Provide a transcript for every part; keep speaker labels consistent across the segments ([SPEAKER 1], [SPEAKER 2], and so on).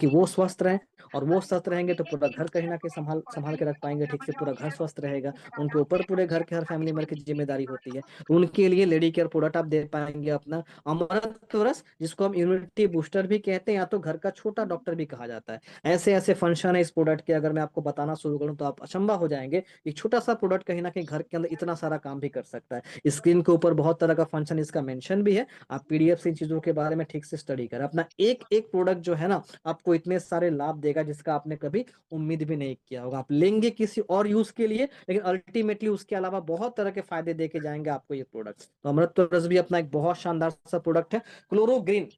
[SPEAKER 1] ताकि वो स्वस्थ रहें, और वो स्वस्थ रहेंगे तो पूरा घर कहीं ना कहीं संभाल संभाल के रख पाएंगे ठीक से, पूरा घर स्वस्थ रहेगा, उनके ऊपर पूरे घर के हर फैमिली मेंबर की जिम्मेदारी होती है। तो उनके लिए लेडी केयर प्रोडक्ट आप दे पाएंगे अपना अमृतरस, जिसको हम इम्यूनिटी बूस्टर भी कहते हैं, या तो घर का छोटा डॉक्टर भी कहा जाता है। ऐसे ऐसे फंक्शन है इस प्रोडक्ट के, अगर मैं आपको बताना शुरू करूं तो आप अचंभा हो जाएंगे। एक छोटा सा प्रोडक्ट कहीं ना कहीं घर के अंदर इतना सारा काम भी कर सकता है। स्क्रीन के ऊपर बहुत तरह का फंक्शन इसका मेंशन भी है, आप पीडीएफ से इन चीजों के बारे में ठीक से स्टडी करें। अपना एक एक प्रोडक्ट जो है ना, आपको इतने सारे लाभ देगा जिसका आपने कभी उम्मीद भी नहीं किया होगा। आप लेंगे किसी और यूज के लिए, लेकिन अल्टीमेटली उसके अलावा बहुत तरह के फायदे देके जाएंगे आपको ये प्रोडक्ट। तो अमृत रस भी अपना एक बहुत शानदार सा प्रोडक्ट है। क्लोरो ग्रीन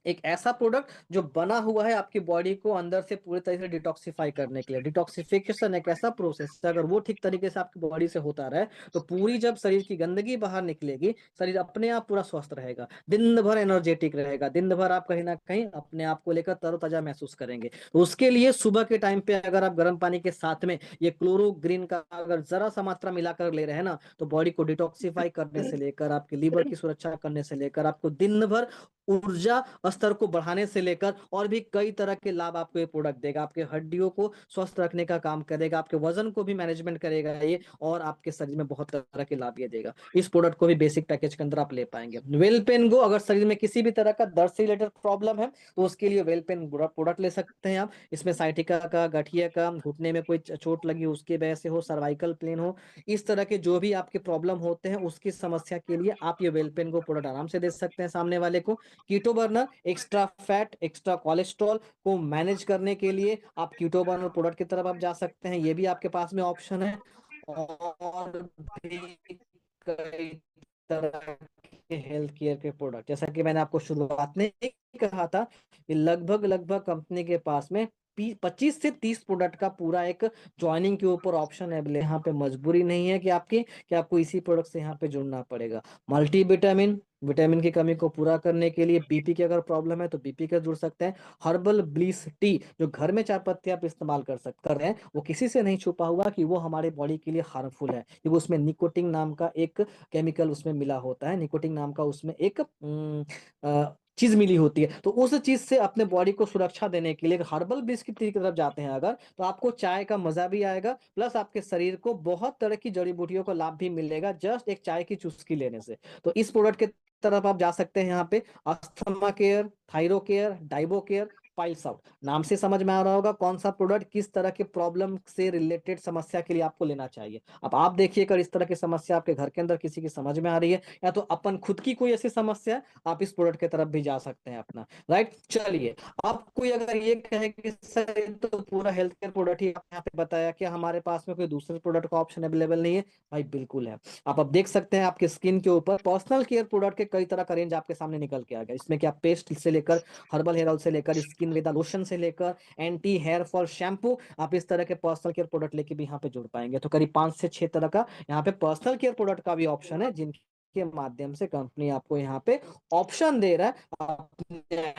[SPEAKER 1] एक ऐसा प्रोडक्ट जो बना हुआ है आपकी बॉडी को अंदर से पूरी तरीके से डिटॉक्सिफाई करने के लिए। डिटॉक्सिफिकेशन एक ऐसा प्रोसेस है, अगर वो ठीक तरीके से आपकी बॉडी से होता रहे तो पूरी जब शरीर की गंदगी बाहर निकलेगी, शरीर अपने आप पूरा स्वस्थ रहेगा, दिन भर एनर्जेटिक रहेगा, दिन भर आप कहीं ना कहीं अपने आप को लेकर तरोताजा महसूस करेंगे। तो उसके लिए सुबह के टाइम पे अगर आप गर्म पानी के साथ में ये क्लोरो ग्रीन का अगर जरा सा मात्रा मिलाकर ले रहे हैं ना, तो बॉडी को डिटॉक्सिफाई करने से लेकर आपके लीवर की सुरक्षा करने से लेकर आपको दिन भर ऊर्जा स्तर को बढ़ाने से लेकर और भी कई तरह के लाभ आपको ये प्रोडक्ट देगा। आपके हड्डियों को स्वस्थ रखने का काम करेगा, आपके वजन को भी मैनेजमेंट करेगा ये, और आपके शरीर में बहुत तरह के लाभ ये देगा। इस प्रोडक्ट को भी बेसिक पैकेज के अंदर आप ले पाएंगे। वेल पेन गो, अगर शरीर में किसी भी तरह का दर्द से रिलेटेड प्रॉब्लम है तो उसके लिए वेल पेन प्रोडक्ट ले सकते हैं आप। इसमें साइटिका का, गठिया का, घुटने में कोई चोट लगी उसकी वजह से हो, सर्वाइकल पेन हो, इस तरह के जो भी आपके प्रॉब्लम होते हैं उसकी समस्या के लिए आप ये वेल पेन गो प्रोडक्ट आराम से दे सकते हैं सामने वाले को। Keto burner, extra fat, extra cholesterol को मैनेज करने के लिए आप कीटो बर्नर प्रोडक्ट की तरफ आप जा सकते हैं, ये भी आपके पास में ऑप्शन है। और भी कई तरह के हेल्थ केयर के प्रोडक्ट, जैसा कि मैंने आपको शुरुआत में ही कहा था कि लगभग लगभग कंपनी के पास में 25 से 30 प्रोडक्ट का पूरा एक ज्वाइनिंग के ऊपर ऑप्शन है। यहाँ पे मजबूरी नहीं है कि आपको इसी प्रोडक्ट से यहाँ पे जुड़ना पड़ेगा। मल्टी विटामिन, विटामिन की कमी को पूरा करने के लिए, बीपी की अगर प्रॉब्लम है तो बीपी का जुड़ सकते हैं। हर्बल ब्लीस टी, जो घर में चाय पत्ती आप इस्तेमाल कर रहे हैं, वो किसी से नहीं छुपा हुआ कि वो हमारे बॉडी के लिए हार्मफुल है, क्योंकि उसमें निकोटिन नाम का एक केमिकल उसमें मिला होता है, निकोटिन नाम का उसमें एक चीज मिली होती है। तो उस चीज से अपने बॉडी को सुरक्षा देने के लिए हर्बल ब्लीच की तरफ जाते हैं अगर, तो आपको चाय का मजा भी आएगा, प्लस आपके शरीर को बहुत तरह की जड़ी बूटियों का लाभ भी मिलेगा जस्ट एक चाय की चुस्की लेने से। तो इस प्रोडक्ट के तरफ आप जा सकते हैं। यहाँ पे asthma care, thyro care, diabo care, piles out, नाम से समझ में आ रहा होगा कौन सा प्रोडक्ट किस तरह के प्रॉब्लम से रिलेटेड समस्या के लिए आपको लेना चाहिए। अब आप देखिए, अगर इस तरह की समस्या आपके घर के अंदर किसी की समझ में आ रही है, या तो अपन खुद की कोई ऐसी समस्या है, आप इस प्रोडक्ट की तरफ भी जा सकते हैं अपना। राइट, चलिए। आप कोई अगर ये कहे कि सर ये तो पूरा हेल्थ केयर प्रोडक्ट ही आपने यहाँ पे बताया, कि हमारे पास में कोई दूसरे प्रोडक्ट का ऑप्शन अवेलेबल नहीं है? भाई बिल्कुल है। आप अब देख सकते हैं आपके स्किन के ऊपर पर्सनल केयर प्रोडक्ट के कई तरह का रेंज आपके सामने निकल के आ गया। इसमें क्या पेस्ट से लेकर हर्बल हेयर ऑयल से लेकर स्किन विद लोशन से लेकर एंटी हेयर फॉल शैम्पू, आप इस तरह के पर्सनल केयर प्रोडक्ट लेके भी यहाँ पे जुड़ पाएंगे। तो करीब 5 से 6 तरह का यहाँ पे पर्सनल केयर प्रोडक्ट का भी ऑप्शन है, जिनके माध्यम से कंपनी आपको यहाँ पे ऑप्शन दे रहा है अपने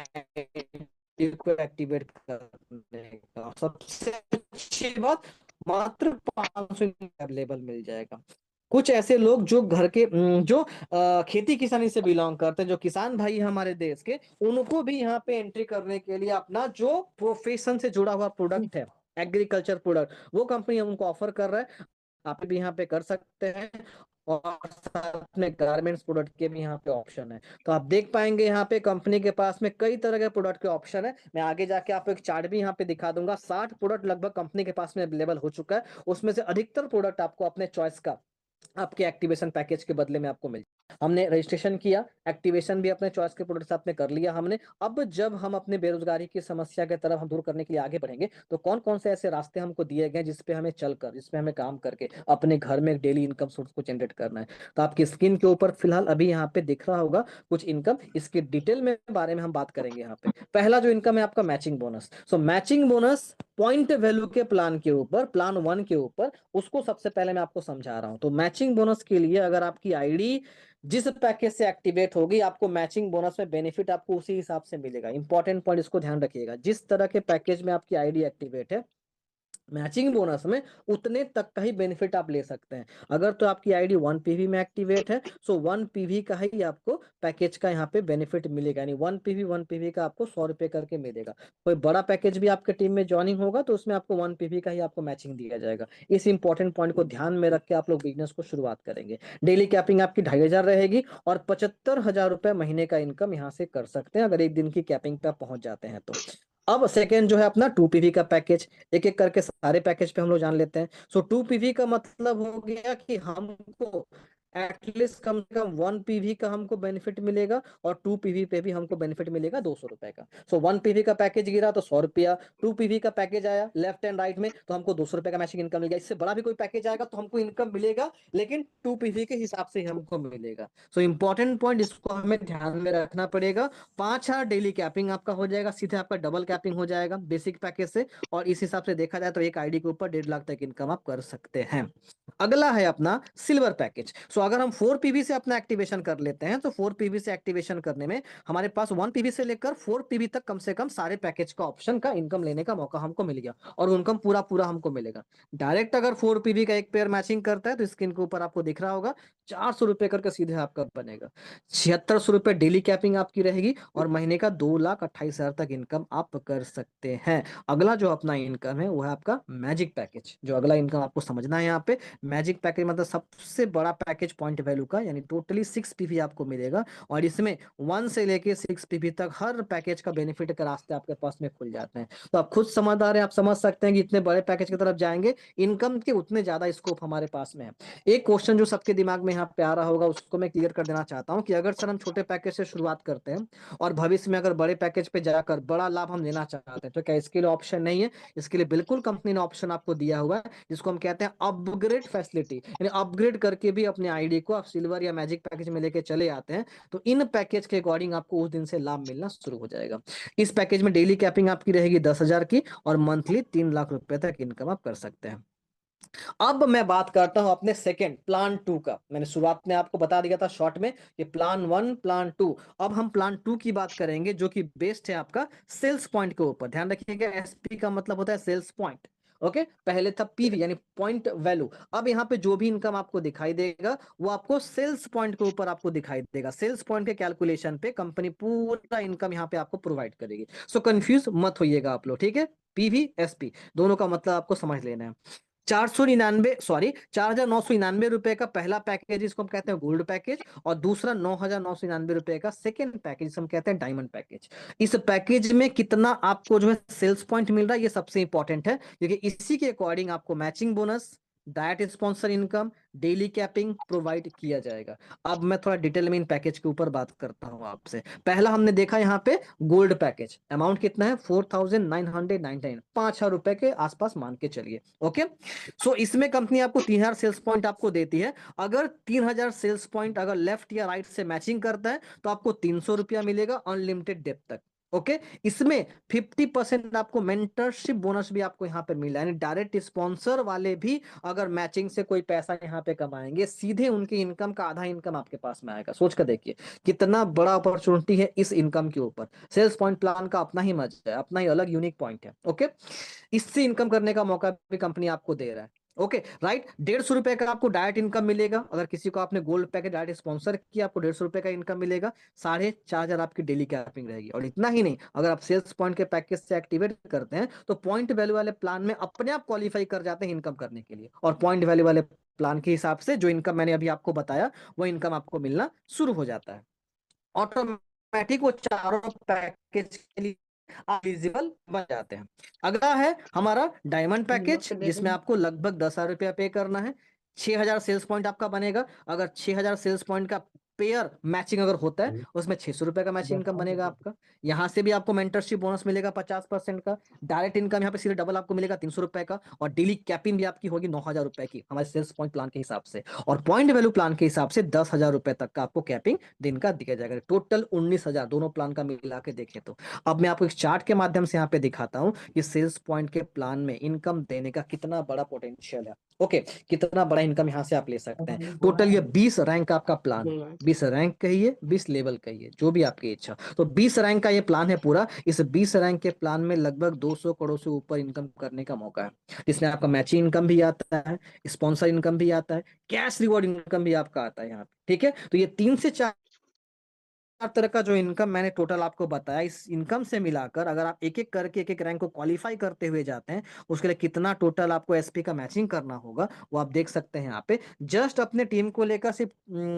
[SPEAKER 1] को एक्टिवेट करने का। सबसे अच्छी बात, मात्र 500 अवेलेबल मिल जाएगा। कुछ ऐसे लोग जो घर के जो खेती किसानी से बिलोंग करते हैं, जो किसान भाई हैं हमारे देश के, उनको भी यहाँ पे एंट्री करने के लिए अपना जो प्रोफेशन से जुड़ा हुआ प्रोडक्ट है, एग्रीकल्चर प्रोडक्ट, वो कंपनी उनको ऑफर कर रहा है, आप भी यहाँ पे कर सकते हैं। और साथ में गारमेंट्स प्रोडक्ट के भी यहाँ पे ऑप्शन है। तो आप देख पाएंगे यहाँ पे कंपनी के पास में कई तरह के प्रोडक्ट के ऑप्शन है। मैं आगे जाके आपको एक चार्ट भी यहाँ पे दिखा दूंगा। 60 प्रोडक्ट लगभग कंपनी के पास में अवेलेबल हो चुका है, उसमें से अधिकतर प्रोडक्ट आपको अपने चॉइस का आपके एक्टिवेशन पैकेज के बदले में आपको मिल। हमने रजिस्ट्रेशन किया, एक्टिवेशन भी अपने चॉइस के प्रोडक्ट साथ में कर लिया हमने। अब जब हम अपने बेरोजगारी की समस्या के तरफ हम दूर करने के लिए आगे बढ़ेंगे, तो कौन कौन से ऐसे रास्ते हमको दिए गए जिसपे हमें चलकर, जिसपे हमें काम करके अपने घर में डेली इनकम सोर्स को जनरेट करना है। तो आपकी स्क्रीन के ऊपर फिलहाल अभी यहाँ पे दिख रहा होगा कुछ इनकम, इसके डिटेल में बारे में हम बात करेंगे। यहाँ पे पहला जो इनकम है आपका मैचिंग बोनस। सो मैचिंग बोनस पॉइंट वैल्यू के प्लान के ऊपर, प्लान 1 के ऊपर, उसको सबसे पहले मैं आपको समझा रहा हूं। तो मैचिंग बोनस के लिए अगर आपकी आईडी जिस पैकेज से एक्टिवेट होगी, आपको मैचिंग बोनस में बेनिफिट आपको उसी हिसाब से मिलेगा। इंपॉर्टेंट पॉइंट इसको ध्यान रखिएगा, जिस तरह के पैकेज में आपकी आईडी एक्टिवेट है, मैचिंग बोनस में उतने तक का ही बेनिफिट आप ले सकते हैं। अगर तो आपकी आईडी 1 पीवी में एक्टिवेट है, सो 1 पीवी का ही आपको पैकेज का यहाँ पे बेनिफिट मिलेगा, यानी 1 पीवी का आपको 100 रुपए करके मिलेगा। कोई बड़ा पैकेज भी आपके टीम में ज्वाइनिंग होगा तो उसमें आपको 1 पीवी का ही आपको मैचिंग दिया जाएगा। इस इंपॉर्टेंट पॉइंट को ध्यान में रख के आप लोग बिजनेस को शुरुआत करेंगे। डेली कैपिंग आपकी 2,500 रहेगी और 75,000 रुपए महीने का इनकम यहाँ से कर सकते हैं अगर एक दिन की कैपिंग पे आप पहुंच जाते हैं तो। अब सेकेंड जो है अपना 2 पीवी का पैकेज, एक एक करके सारे पैकेज पे हम लोग जान लेते हैं। सो 2 पीवी का मतलब हो गया कि हमको एटलीस्ट कम से कम 1 पीवी का हमको बेनिफिट मिलेगा और 2 पीवी पे भी हमको बेनिफिट मिलेगा 200 रुपए का। सो 1 पीवी का पैकेज गिरा तो 100 रुपया, 2 पीवी का पैकेज आया लेफ्ट एंड राइट में तो हमको 200 रुपए का मैचिंग इनकम मिल गया। इससे बड़ा भी कोई पैकेज आएगा तो हमको इनकम मिलेगा, लेकिन 2 पीवी के हिसाब से ही हमको मिलेगा। सो इंपॉर्टेंट पॉइंट, इसको हमें ध्यान में रखना पड़ेगा। 5 डेली कैपिंग आपका हो जाएगा, सीधे आपका डबल कैपिंग हो जाएगा बेसिक पैकेज से, और इस हिसाब से देखा जाए तो एक आईडी के ऊपर 1.5 लाख तक इनकम आप कर सकते हैं। अगला है अपना सिल्वर पैकेज। सो अगर हम 4 पीवी से अपना एक्टिवेशन कर लेते हैं तो 4 पीवी से एक्टिवेशन करने में हमारे पास 1 पीवी से लेकर 4 पीवी तक कम से कम सारे पैकेज का ऑप्शन का इनकम लेने का मौका हमको मिल गया, और इनकम पूरा पूरा हमको मिलेगा। डायरेक्ट अगर 4 पीवी का एक पेयर मैचिंग करता है तो स्क्रीन के ऊपर आपको दिख रहा होगा 400 रुपए करके सीधे आपका बनेगा। 7600 रुपए डेली कैपिंग आपकी रहेगी और महीने का 2,28,000 तक इनकम आप कर सकते हैं। अगला जो अपना इनकम है वो है आपका मैजिक पैकेज। जो अगला इनकम आपको समझना है यहाँ पे, मैजिक पैकेज मतलब सबसे बड़ा पैकेज पॉइंट वैल्यू का, यानी टोटली 6 पीवी आपको मिलेगा, और इसमें 1 से लेके 6 पीवी तक हर पैकेज का बेनिफिट के रास्ते आपके पास में खुल जाते हैं। तो आप खुद समझदार हैं, आप समझ सकते हैं कि इतने बड़े पैकेज की तरफ जाएंगे, इनकम के उतने ज्यादा स्कोप हमारे पास में है। एक क्वेश्चन जो सबके दिमाग में यहाँ पे आ रहा होगा उसको मैं क्लियर कर देना चाहता हूँ कि अगर सर हम छोटे पैकेज से शुरुआत करते हैं और भविष्य में अगर बड़े पैकेज पे जाकर बड़ा लाभ हम लेना चाहते हैं तो क्या इसके लिए ऑप्शन नहीं है? इसके लिए बिल्कुल कंपनी ने ऑप्शन आपको दिया हुआ है, जिसको हम कहते हैं अपग्रेड फैसिलिटी, यानी अपग्रेड करके भी अपने आईडी को आप सिल्वर या मैजिक पैकेज में लेके चले आते हैं तो इन पैकेज के अकॉर्डिंग आपको उस दिन से लाभ मिलना शुरू हो जाएगा। इस पैकेज में डेली कैपिंग आपकी रहेगी 10,000 की और मंथली 3 लाख रुपए तक इनकम आप कर सकते हैं। अब मैं बात करता हूं अपने सेकेंड प्लान 2 का। मैंने शुरुआत में आपको बता दिया था शॉर्ट में कि प्लान 1 प्लान 2। अब हम प्लान 2 की बात करेंगे जो कि बेस्ड है आपका सेल्स पॉइंट के ऊपर। ध्यान रखिएगा, एसपी का मतलब होता है सेल्स पॉइंट। ओके, पहले था पीवी यानी पॉइंट वैल्यू। अब यहाँ पे जो भी इनकम आपको दिखाई देगा वो आपको सेल्स पॉइंट के ऊपर आपको दिखाई देगा। सेल्स पॉइंट के कैलकुलेशन पे कंपनी पूरा इनकम यहाँ पे आपको प्रोवाइड करेगी। सो कंफ्यूज मत होइएगा आप लोग, ठीक है? पीवी एसपी दोनों का मतलब आपको समझ लेना है। 4,999 रुपए का पहला पैकेज जिसको हम कहते हैं गोल्ड पैकेज, और दूसरा 9,999 रुपए का सेकेंड पैकेज जिसे हम कहते हैं डायमंड पैकेज। इस पैकेज में कितना आपको जो है सेल्स पॉइंट मिल रहा है ये सबसे इंपॉर्टेंट है, क्योंकि इसी के अकॉर्डिंग आपको matching bonus, direct sponsor income, daily capping provide किया जाएगा। अब मैं थोड़ा डिटेल में इन पैकेज के ऊपर बात करता हूं आपसे। पहला हमने देखा यहाँ पे गोल्ड पैकेज, अमाउंट कितना है 4,999, 5,000 रुपए के आसपास मान के चलिए। ओके, सो इसमें कंपनी आपको 3,000 सेल्स पॉइंट आपको देती है। अगर 3,000 सेल्स पॉइंट अगर लेफ्ट या राइट से मैचिंग करता है तो आपको 300 रुपया मिलेगा अनलिमिटेड डेप तक। ओके, इसमें 50% आपको मेंटरशिप बोनस भी आपको यहाँ पे मिला है, यानी डायरेक्ट स्पॉन्सर वाले भी अगर मैचिंग से कोई पैसा यहाँ पे कमाएंगे सीधे उनकी इनकम का आधा इनकम आपके पास में आएगा। सोच कर देखिए कितना बड़ा अपॉर्चुनिटी है इस इनकम के ऊपर। सेल्स पॉइंट प्लान का अपना ही मजा है, अपना ही अलग यूनिक पॉइंट है। ओके, इससे इनकम करने का मौका भी कंपनी आपको दे रहा है। ओके राइट, 150 रुपए का आपको डायरेक्ट इनकम मिलेगा। अगर किसी को आपने गोल्ड पैकेज डायरेक्ट स्पॉन्सर किया आपको 150 रुपए का इनकम मिलेगा। 4,500 आपकी डेली कैपिंग रहेगी। और इतना ही नहीं, अगर आप सेल्स पॉइंट के पैकेज से एक्टिवेट करते हैं तो पॉइंट वैल्यू वाले प्लान में अपने आप क्वालिफाई कर जाते हैं इनकम करने के लिए, और पॉइंट वैल्यू वाले प्लान के हिसाब से जो इनकम मैंने अभी आपको बताया वो इनकम आपको मिलना शुरू हो जाता है ऑटोमेटिक। वो चारों पैकेज के लिए आप एलिजिबल बन जाते हैं। अगला है हमारा डायमंड पैकेज जिसमें आपको लगभग 10,000 रुपया पे करना है। 6,000 सेल्स पॉइंट आपका बनेगा। अगर 6,000 सेल्स पॉइंट का पेयर मैचिंग अगर होता है उसमें 600 रुपए का मैचिंग इनकम बनेगा आपका। यहाँ से भी आपको मेंटरशिप बोनस मिलेगा 50% का। डायरेक्ट इनकम यहाँ पे सीधे डबल आपको मिलेगा 300 रुपए का, और डेली कैपिंग भी आपकी होगी 9,000 रुपए की हमारे सेल्स पॉइंट प्लान के हिसाब से, और पॉइंट वैल्यू प्लान के हिसाब से 10,000 रुपए तक का आपको कैपिंग दिन का दिया जाएगा। टोटल 19,000 दोनों प्लान का मिला के देखें तो। अब मैं आपको एक चार्ट के माध्यम से यहाँ पे दिखाता हूँ कि सेल्स पॉइंट के प्लान में इनकम देने का कितना बड़ा पोटेंशियल है। ओके, कितना बड़ा इनकम यहाँ से आप ले सकते हैं। टोटल ये 20 रैंक का आपका प्लान है, 20 रैंक कहिए, 20 लेवल कहिए, जो भी आपकी इच्छा। तो 20 रैंक का ये प्लान है पूरा। इस 20 रैंक के प्लान में लगभग 200 करोड़ से ऊपर इनकम करने का मौका है, जिसमें आपका मैचिंग इनकम भी आता है, स्पॉन्सर इनकम भी आता है, कैश रिवॉर्ड इनकम भी आपका आता है यहाँ पे। ठीक है, तो ये 3 से 4 तरह का जो इनकम मैंने टोटल आपको बताया, इस इनकम से मिलाकर अगर आप एक एक करके एक एक रैंक को क्वालिफाई करते हुए जाते हैं, उसके लिए कितना टोटल आपको एसपी का मैचिंग करना होगा वो आप देख सकते हैं यहाँ पे। जस्ट अपने टीम को लेकर सिर्फ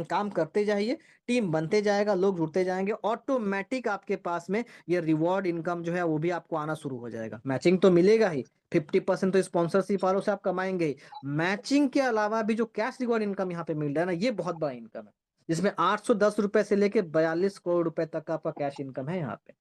[SPEAKER 1] काम करते जाइए, टीम बनते जाएगा, लोग जुड़ते जाएंगे, ऑटोमेटिक आपके पास में ये रिवॉर्ड इनकम जो है वो भी आपको आना शुरू हो जाएगा। मैचिंग तो मिलेगा ही, 50% तो स्पॉन्सरशिप वालों से आप कमाएंगे ही। मैचिंग के अलावा भी जो कैश रिवॉर्ड इनकम यहाँ पे मिल रहा है ना, ये बहुत बड़ा इनकम है, जिसमें 810 रुपए से लेके 42 करोड़ रुपए तक का आपका कैश इनकम है यहाँ पे।